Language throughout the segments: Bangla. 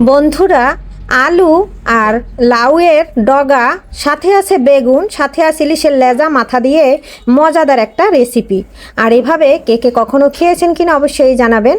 বন্ধুরা, আলু আর লাউয়ের ডগা, সাথে আছে বেগুন, সাথে আছে ইলিশের লেজা মাথা দিয়ে মজাদার একটা রেসিপি। আর এভাবে কে কে কখনো খেয়েছেন কিনা অবশ্যই জানাবেন।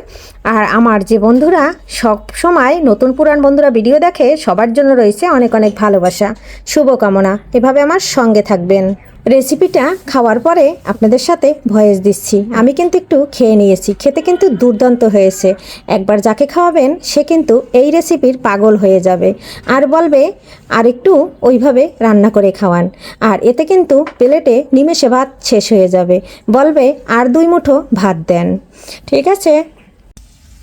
আর আমার যে বন্ধুরা সব সময় নতুন পুরান বন্ধুরা ভিডিও দেখে, সবার জন্য রয়েছে অনেক অনেক ভালোবাসা, শুভকামনা। এভাবে আমার সঙ্গে থাকবেন। রেসিপিটা খাওয়ার পরে আপনাদের সাথে ভয়েস দিচ্ছি। আমি কিন্তু একটু খেয়ে নিয়েছি, খেতে কিন্তু দুর্দান্ত হয়েছে। একবার যাকে খাওয়াবেন সে কিন্তু এই রেসিপির পাগল হয়ে যাবে আর বলবে আর একটু ওইভাবে রান্না করে খাওয়ান। আর এতে কিন্তু প্লেটে নিমেষে ভাত শেষ হয়ে যাবে, বলবে আর 2 মুঠো ভাত দেন। ঠিক আছে।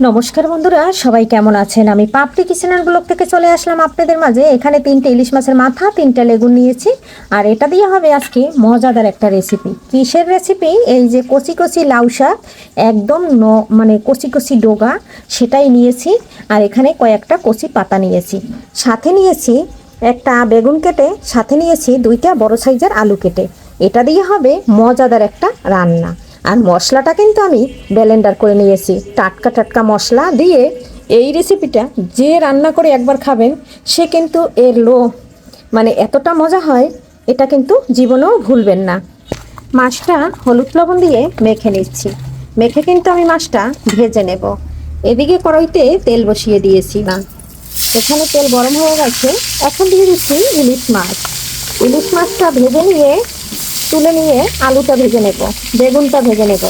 নমস্কার বন্ধুরা, সবাই কেমন আছেন? আমি পাপড়ি কিচেন এন্ড ব্লগ থেকে চলে আসলাম আপনাদের মাঝে। এখানে 3টে ইলিশ মাছের মাথা, 3টা লেগুন নিয়েছি। আর এটা দিয়ে হবে আজকে মজাদার একটা রেসিপি। কিসের রেসিপি? এই যে কচি কচি লাউ শাক, একদম মানে কচি কচি ডগা, সেটাই নিয়েছি। আর এখানে কয়েকটা কচি পাতা নিয়েছি, সাথে নিয়েছি একটা বেগুন কেটে, সাথে নিয়েছি 2টা বড় সাইজের আলু কেটে। এটা দিয়ে হবে মজাদার একটা রান্না। আর মশলাটা কিন্তু আমি ব্লেন্ডার করে নিয়েছি। টাটকা টাটকা মশলা দিয়ে এই রেসিপিটা যে রান্না করে একবার খাবেন সে কিন্তু মানে এতটা মজা হয়, এটা কিন্তু জীবনেও ভুলবেন না। মাছটা হলুদ লবণ দিয়ে মেখে নিচ্ছি। মেখে কিন্তু আমি মাছটা ভেজে নেব। এদিকে কড়াইতে তেল বসিয়ে দিয়েছি। না, এখানে তেল গরম হয়ে গেছে। এখন দিয়ে দিচ্ছি ইলিশ মাছ। ইলিশ মাছটা ভেজে নিয়ে তুলে নিয়ে আলুটা ভেজে নেব, বেগুনটা ভেজে নেব,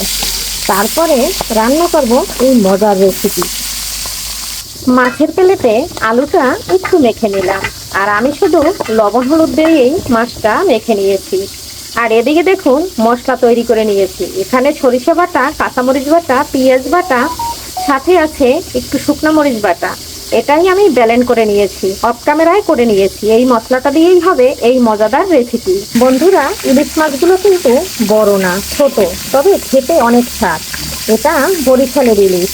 তারপরে রান্না করব এই মজার রেসিপি। মাছের প্লেটে আলুটা একটু মেখে নিলাম, আর আমি শুধু লবণ হলুদ দিয়েই মাছটা মেখে নিয়েছি। আর এদিকে দেখুন মশলা তৈরি করে নিয়েছি। এখানে সরিষা বাটা, কাঁচামরিচ বাটা, পেঁয়াজ বাটা, সাথে আছে একটু শুকনো মরিচ বাটা। এটাই আমি ব্লেন্ড করে নিয়েছি, অফ ক্যামেরায় করে নিয়েছি। এই মশলাটা দিয়েই হবে এই মজাদার রেসিপি। বন্ধুরা, ইলিশ মাছগুলো কিন্তু বড় না, ছোট, তবে খেতে অনেক স্বাদ। এটা বরিশালের ইলিশ।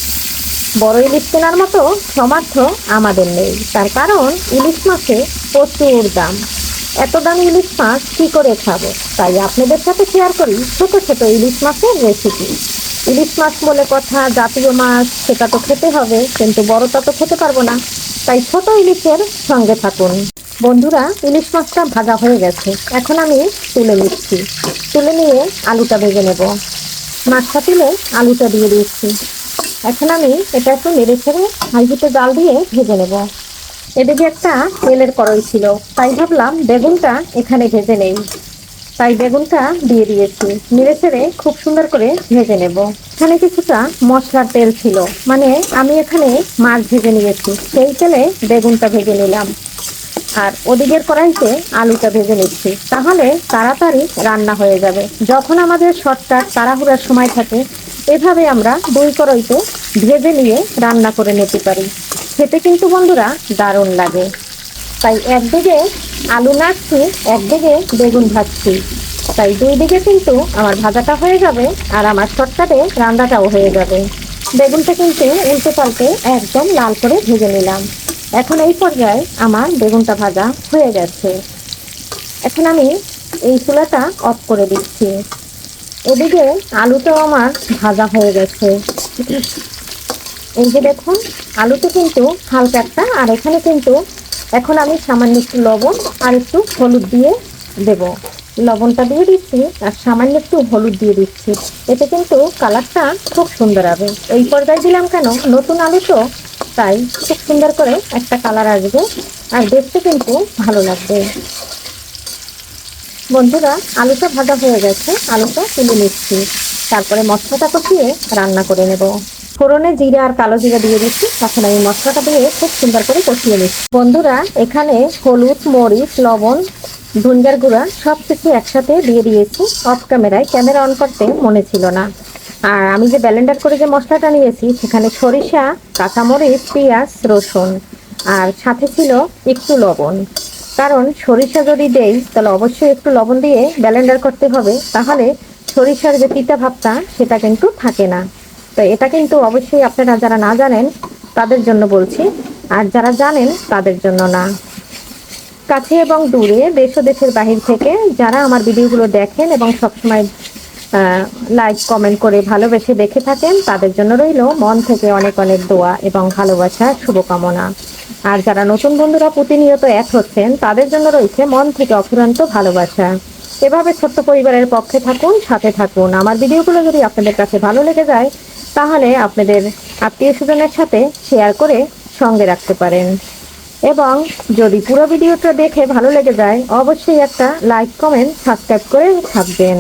বড় ইলিশ কেনার মতো সামর্থ্য আমাদের নেই, তার কারণ ইলিশ মাছে প্রচুর দাম। এত দামি ইলিশ মাছ কী করে খাবো? তাই আপনাদের সাথে শেয়ার করি ছোট ছোট ইলিশ মাছের রেসিপি। ইলিশ মাছ বলে কথা, জাতীয় মাছ, সেটা তো খেতে হবে, কিন্তু বড়টা তো খেতে পারবো না। তাই ছোট ইলিশের সঙ্গে থাকুন। বন্ধুরা, ইলিশ মাছটা ভাজা হয়ে গেছে। এখন আমি তুলে নিচ্ছি। তুলে নিয়ে আলুটা ভেজে নেব। মাছটা তুলে আলুটা দিয়ে দিচ্ছি। এখন আমি এটা একটু নেড়ে ছেড়ে হাই হিটে জাল দিয়ে ভেজে নেব। এদিকে একটা তেলের কড়াই ছিল, তাই ভাবলাম বেগুনটা এখানে ভেজে নেই। তাই বেগুনটা দিয়ে দিয়েছি, নেড়ে ছেড়ে খুব সুন্দর করে ভেজে নেব। এখানে কিছুটা মশলার তেল ছিল, মানে আমি এখানে মাছ ভেজে নিয়েছি, সেই তেলে বেগুনটা ভেজে নিলাম। আর ওদিকের কড়াইতে আলুটা ভেজে নিচ্ছি, তাহলে তাড়াতাড়ি রান্না হয়ে যাবে। যখন আমাদের শর্টকাট তাড়াহুড়ার সময় থাকে, এভাবে আমরা 2 কড়াইতে ভেজে নিয়ে রান্না করে নিতে পারি। খেতে কিন্তু বন্ধুরা দারুণ লাগে। তাই একদিকে আলু নাড়ছি, একদিকে বেগুন ভাজছি। তাই 2 দিকে কিন্তু আমার ভাজাটা হয়ে যাবে, আর আমার শর্টকাটে রান্নাটাও হয়ে যাবে। বেগুনটা কিন্তু উল্টে পাল্টে একদম লাল করে ভেজে নিলাম। এখন এই পর্যায়ে আমার বেগুনটা ভাজা হয়ে গেছে। এখন আমি এই চুলাটা অফ করে দিচ্ছি। এদিকে আলুটাও আমার ভাজা হয়ে গেছে। এই যে দেখুন, আলুতে কিন্তু হালকা একটা, আর এখানে কিন্তু এখন আমি সামান্য একটু লবণ আর একটু হলুদ দিয়ে দেব। লবণটা দিয়ে দিচ্ছি আর সামান্য একটু হলুদ দিয়ে দিচ্ছি। এতে কিন্তু কালারটা খুব সুন্দর হবে। এই পর্যায়ে দিলাম কেন, নতুন আলু তো, তাই খুব সুন্দর করে একটা কালার আসবে, আর দেখতে কিন্তু ভালো লাগবে। বন্ধুরা, আলুটা ভাজা হয়ে গেছে, আলুটা তুলে নিচ্ছি। তারপরে মশলাটা কষিয়ে রান্না করে নেব। ফোড়নে জিরা আর কালো জিরা দিয়ে দিচ্ছি। এখন আমি মশলাটা দিয়ে খুব সুন্দর করে কষিয়ে নিচ্ছি। বন্ধুরা, এখানে হলুদ, মরিচ, লবণ, ধনিয়ার গুঁড়া সব কিছু একসাথে দিয়ে দিয়েছি। অফ ক্যামেরায়, ক্যামেরা অন করতে মনে ছিল না। আর আমি যে ব্লেন্ডার করে যে মশলাটা নিয়েছি, সেখানে সরিষা, কাঁচামরিচ, পেঁয়াজ, রসুন, আর সাথে ছিল একটু লবণ। কারণ সরিষা যদি দেই তাহলে অবশ্যই একটু লবণ দিয়ে ব্লেন্ডার করতে হবে, তাহলে সরিষার যে তিতা ভাবটা সেটা কিন্তু থাকে না। তো এটা কিন্তু অবশ্যই আপনারা যারা না জানেন তাদের জন্য বলছি, আর যারা জানেন তাদের জন্য না। কাছে এবং দূরে, দেশ ও দেশের বাহির থেকে যারা আমার ভিডিওগুলো দেখেন এবং সবসময় লাইক কমেন্ট করে ভালোবেসে দেখে থাকেন, তাদের জন্য রইল মন থেকে অনেক অনেক দোয়া এবং ভালোবাসা, শুভকামনা। আর যারা নতুন বন্ধুরা প্রতিনিয়ত এক হচ্ছেন, তাদের জন্য রয়েছে মন থেকে অফুরন্ত ভালোবাসা। এভাবে ছোট্ট পরিবারের পক্ষে থাকুন, সাথে থাকুন। আমার ভিডিওগুলো যদি আপনাদের কাছে ভালো লেগে যায়, তাহলে আপনাদের আত্মীয় স্বজনের সাথে শেয়ার করে সঙ্গে রাখতে পারেন। এবং যদি পুরো ভিডিওটা দেখে ভালো লেগে যায়, অবশ্যই একটা লাইক কমেন্ট সাবস্ক্রাইব করে থাকবেন।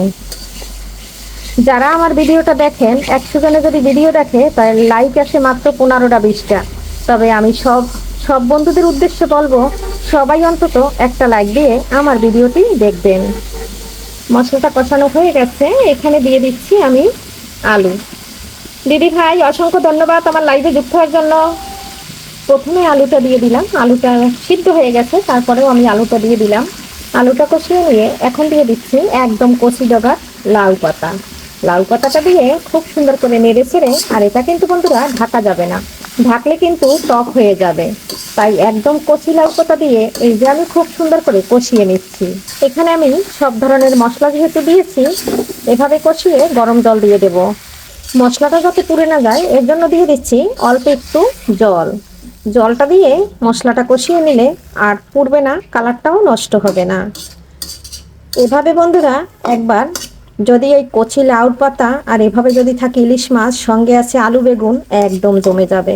যারা আমার ভিডিওটা দেখেন, 100 জনে যদি ভিডিও দেখে, তাহলে লাইক আসে মাত্র 15টা 20টা। তবে আমি সব বন্ধুদের উদ্দেশ্যে বলবো, সবাই অন্তত একটা লাইক দিয়ে আমার ভিডিওটি দেখবেন। মশলাটা কষানো হয়ে গেছে, এখানে দিয়ে দিচ্ছি আমি আলু। দিদি ভাই অসংখ্য ধন্যবাদ আমার লাইভে যুক্ত হওয়ার জন্য। প্রথমে আলুটা দিয়ে দিলাম, আলুটা সিদ্ধ হয়ে গেছে, তারপরেও আমি আলুটা দিয়ে দিলাম। আলুটা কষিয়ে নিয়ে এখন দিয়ে দিচ্ছি একদম কচি ডগা লাউ পাতা। লাউ পাতাটা দিয়ে খুব সুন্দর করে নেড়ে ছেড়ে, আর এটা কিন্তু বন্ধুরা ঢাকা যাবে না, ঢাকলে কিন্তু টক হয়ে যাবে। তাই একদম কচি লাউ পাতা দিয়ে এই যে আমি খুব সুন্দর করে কষিয়ে নিচ্ছি। এখানে আমি সব ধরনের মশলা যেহেতু দিয়েছি, এভাবে কষিয়ে গরম জল দিয়ে দেব। মশলাটা যাতে পুড়ে না যায়, এর জন্য দিয়ে দিচ্ছি অল্প একটু জল। জলটা দিয়ে মশলাটা কষিয়ে নিলে আর পুড়বে না, কালারটাও নষ্ট হবে না। এভাবে বন্ধুরা একবার যদি এই কচি লাউ পাতা আর এভাবে যদি থাকে ইলিশ মাছ, সঙ্গে আছে আলু বেগুন, একদম জমে যাবে।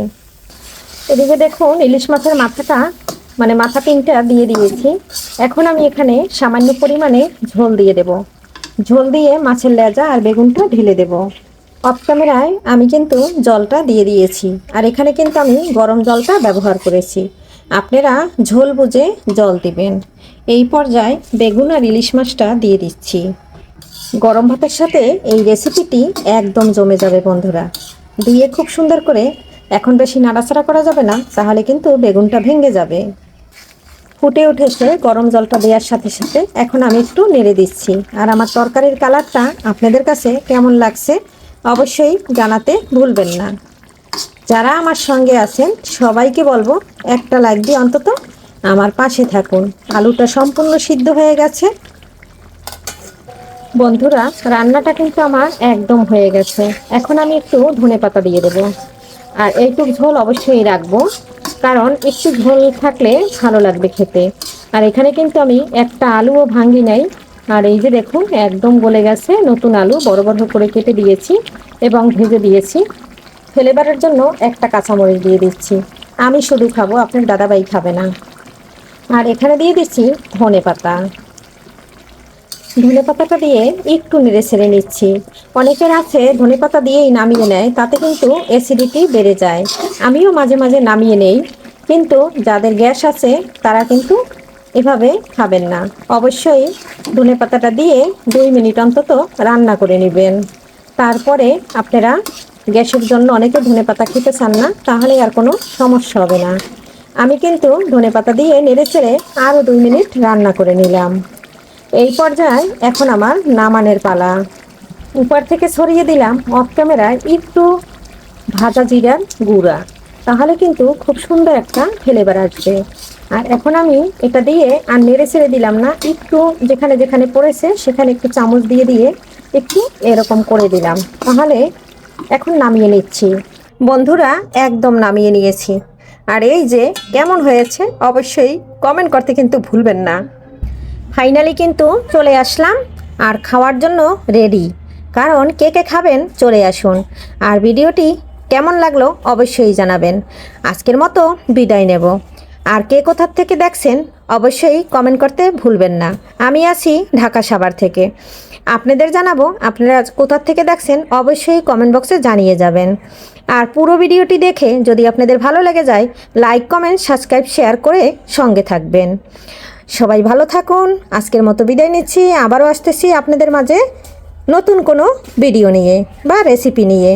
এদিকে দেখুন ইলিশ মাছের মাথাটা, মানে মাথা 3টা দিয়ে দিয়েছি। এখন আমি এখানে সামান্য পরিমাণে ঝোল দিয়ে দেব। ঝোল দিয়ে মাছের লেজা আর বেগুনটা ঢেলে দেব। অফ ক্যামেরায় আমি কিন্তু জলটা দিয়ে দিয়েছি, আর এখানে কিন্তু আমি গরম জলটা ব্যবহার করেছি। আপনারা ঝোল বুঝে জল দিবেন। এই পর্যায়ে বেগুন আর ইলিশ মাছটা দিয়ে দিচ্ছি। গরম ভাতের সাথে এই রেসিপিটি একদম জমে যাবে বন্ধুরা। দিয়ে খুব সুন্দর করে, এখন বেশি নাড়াচাড়া করা যাবে না, তাহলে কিন্তু বেগুনটা ভেঙে যাবে। ফুটে উঠেছে গরম জলটা দেওয়ার সাথে সাথে, এখন আমি একটু নেড়ে দিচ্ছি। আর আমার তরকারির কালারটা আপনাদের কাছে কেমন লাগছে অবশ্যই জানাতে ভুলবেন না। যারা আমার সঙ্গে আছেন সবাইকে বলবো, একটা লাইক দিয়ে অন্তত আমার পাশে থাকুন। আলুটা সম্পূর্ণ সিদ্ধ হয়ে গেছে বন্ধুরা, রান্নাটা কিন্তু আমার একদম হয়ে গেছে। এখন আমি একটু ধনেপাতা দিয়ে দেবো। আর এইটুক ঝোল অবশ্যই রাখবো, কারণ একটু ঝোল থাকলে ভালো লাগবে খেতে। আর এখানে কিন্তু আমি একটা আলুও ভাঙি নাই। আর এই যে দেখুন একদম গলে গেছে, নতুন আলু বড় বড় করে কেটে দিয়েছি এবং ভেজে দিয়েছি। ফ্লেভারের জন্য একটা কাঁচামরিচ দিয়ে দিচ্ছি। আমি শুধু খাবো, আপনার দাদাভাই খাবে না। আর এখানে দিয়ে দিচ্ছি ধনেপাতা। ধনেপাতাটা দিয়ে একটু নেড়ে ছেড়ে নিচ্ছি। অনেকের আছে ধনেপাতা দিয়েই নামিয়ে নেয়, তাতে কিন্তু অ্যাসিডিটি বেড়ে যায়। আমিও মাঝে মাঝে নামিয়ে নেই, কিন্তু যাদের গ্যাস আছে তারা কিন্তু এভাবে খাবেন না। অবশ্যই ধনেপাতাটা দিয়ে 2 মিনিট অন্তত রান্না করে নেবেন। তারপরে আপনারা, গ্যাসের জন্য অনেকে ধনেপাতা খেতে চান না, তাহলে আর কোনো সমস্যা হবে না। আমি কিন্তু ধনেপাতা দিয়ে নেড়ে ছেড়ে আরও 2 মিনিট রান্না করে নিলাম। এই পর্যায়ে এখন আমার নামানোর পালা। উপর থেকে ছড়িয়ে দিলাম অফ ক্যামেরায় একটু ভাজা জিরার গুঁড়া, তাহলে কিন্তু খুব সুন্দর একটা ফ্লেভার আসবে। আর এখন আমি এটা দিয়ে আর নেড়ে ছেড়ে দিলাম না, একটু যেখানে যেখানে পড়েছে সেখানে একটু চামচ দিয়ে দিয়ে একটু এরকম করে দিলাম, তাহলে এখন নামিয়ে নিচ্ছি। বন্ধুরা একদম নামিয়ে নিয়েছি। আর এই যে কেমন হয়েছে অবশ্যই কমেন্ট করতে কিন্তু ভুলবেন না। ফাইনালি কিন্তু চলে আসলাম আর খাওয়ার জন্য রেডি। কারণ কে কে খাবেন চলে আসুন। আর ভিডিওটি কেমন লাগলো অবশ্যই জানাবেন। আজকের মতো বিদায় নেব। আর কে কোথার থেকে দেখছেন অবশ্যই কমেন্ট করতে ভুলবেন না। আমি আছি ঢাকা সাভার থেকে। আপনাদের জানাবো আপনারা কোথার থেকে দেখছেন, অবশ্যই কমেন্ট বক্সে জানিয়ে যাবেন। আর পুরো ভিডিওটি দেখে যদি আপনাদের ভালো লেগে যায়, লাইক কমেন্ট সাবস্ক্রাইব শেয়ার করে সঙ্গে থাকবেন। সবাই ভালো থাকুন। আজকের মতো বিদায় নিচ্ছি। আবারও আসতেছি আপনাদের মাঝে নতুন কোনো ভিডিও নিয়ে বা রেসিপি নিয়ে।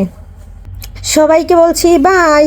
সবাইকে বলছি বাই।